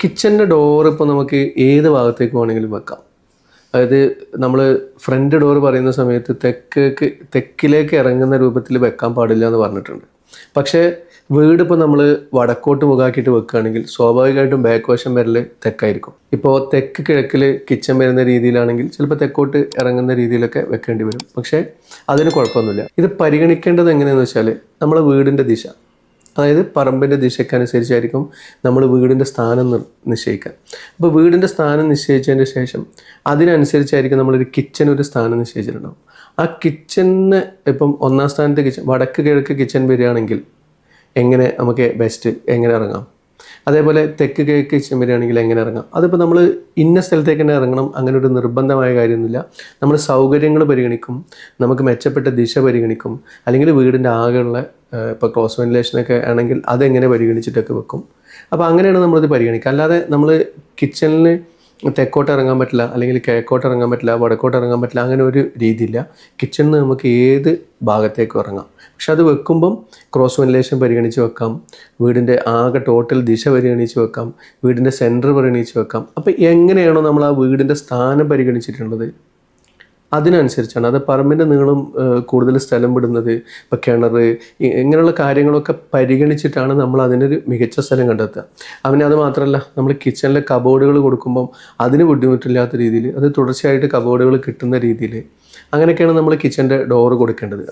കിച്ചൻ്റെ ഡോർ ഇപ്പോൾ നമുക്ക് ഏത് ഭാഗത്തേക്ക് വേണമെങ്കിലും വെക്കാം. അതായത് നമ്മൾ ഫ്രണ്ട് ഡോർ പറയുന്ന സമയത്ത് തെക്കിലേക്ക് ഇറങ്ങുന്ന രൂപത്തിൽ വെക്കാൻ പാടില്ല എന്ന് പറഞ്ഞിട്ടുണ്ട്. പക്ഷേ വീടിപ്പോൾ നമ്മൾ വടക്കോട്ട് മുഖാക്കിയിട്ട് വെക്കുകയാണെങ്കിൽ സ്വാഭാവികമായിട്ടും ബാക്ക് വശം വരൽ തെക്കായിരിക്കും. ഇപ്പോൾ തെക്ക് കിഴക്കിൽ കിച്ചൺ വരുന്ന രീതിയിലാണെങ്കിൽ ചിലപ്പോൾ തെക്കോട്ട് ഇറങ്ങുന്ന രീതിയിലൊക്കെ വെക്കേണ്ടി വരും. പക്ഷേ അതിന് കുഴപ്പമൊന്നുമില്ല. ഇത് പരിഗണിക്കേണ്ടത് എങ്ങനെയാണെന്ന് വെച്ചാൽ നമ്മളെ വീടിൻ്റെ ദിശ, അതായത് പറമ്പിൻ്റെ ദിശയ്ക്കനുസരിച്ചായിരിക്കും നമ്മൾ വീടിൻ്റെ സ്ഥാനം നിശ്ചയിക്കുക. അപ്പോൾ വീടിൻ്റെ സ്ഥാനം നിശ്ചയിച്ചതിന് ശേഷം അതിനനുസരിച്ചായിരിക്കും നമ്മളൊരു കിച്ചനൊരു സ്ഥാനം നിശ്ചയിച്ചിട്ടുണ്ടാവും. ആ കിച്ചണിന് ഇപ്പം ഒന്നാം സ്ഥാനത്ത് കിച്ചൺ വടക്ക് കിഴക്ക് കിച്ചൺ വരികയാണെങ്കിൽ എങ്ങനെ നമുക്ക് ബെസ്റ്റ് എങ്ങനെ ഇറങ്ങാം, അതേപോലെ തെക്ക് കിഴക്ക് കിച്ചൺ വരികയാണെങ്കിൽ എങ്ങനെ ഇറങ്ങാം. അതിപ്പോൾ നമ്മൾ ഇന്ന സ്ഥലത്തേക്ക് തന്നെ ഇറങ്ങണം അങ്ങനെ ഒരു നിർബന്ധമായ കാര്യമൊന്നുമില്ല. നമ്മൾ സൗകര്യങ്ങൾ പരിഗണിക്കും, നമുക്ക് മെച്ചപ്പെട്ട ദിശ പരിഗണിക്കും, അല്ലെങ്കിൽ വീടിൻ്റെ ആകെയുള്ള ഇപ്പോൾ ക്രോസ് വെന്റിലേഷനൊക്കെ ആണെങ്കിൽ അതെങ്ങനെ പരിഗണിച്ചിട്ടൊക്കെ വെക്കും. അപ്പോൾ അങ്ങനെയാണ് നമ്മളിത് പരിഗണിക്കുക. അല്ലാതെ നമ്മൾ കിച്ചണിന് തെക്കോട്ട് ഇറങ്ങാൻ പറ്റില്ല, അല്ലെങ്കിൽ കിഴക്കോട്ട് ഇറങ്ങാൻ പറ്റില്ല, വടക്കോട്ട് ഇറങ്ങാൻ പറ്റില്ല, അങ്ങനെ ഒരു രീതിയില്ല. കിച്ചണിന് നമുക്ക് ഏത് ഭാഗത്തേക്കും ഇറങ്ങാം. പക്ഷെ അത് വെക്കുമ്പം ക്രോസ് വെന്റിലേഷൻ പരിഗണിച്ച് വെക്കാം, വീടിൻ്റെ ആകെ ടോട്ടൽ ദിശ പരിഗണിച്ച് വെക്കാം, വീടിൻ്റെ സെൻറ്റർ പരിഗണിച്ച് വെക്കാം. അപ്പോൾ എങ്ങനെയാണോ നമ്മൾ ആ വീടിൻ്റെ സ്ഥാനം പരിഗണിച്ചിട്ടുള്ളത് അതിനനുസരിച്ചാണ്. അത് പറമ്പിൻ്റെ നീളം കൂടുതൽ സ്ഥലം വിടുന്നത്, ഇപ്പോൾ കിണർ, ഇങ്ങനെയുള്ള കാര്യങ്ങളൊക്കെ പരിഗണിച്ചിട്ടാണ് നമ്മൾ അതിനൊരു മികച്ച സ്ഥലം കണ്ടെത്തുക. അത് മാത്രമല്ല, നമ്മൾ കിച്ചണിലെ കബോർഡുകൾ കൊടുക്കുമ്പം അതിന് ബുദ്ധിമുട്ടില്ലാത്ത രീതിയിൽ, അത് തുടർച്ചയായിട്ട് കബോർഡുകൾ കിട്ടുന്ന രീതിയിൽ, അങ്ങനെയൊക്കെയാണ് നമ്മൾ കിച്ചൻ്റെ ഡോറ് കൊടുക്കേണ്ടത്.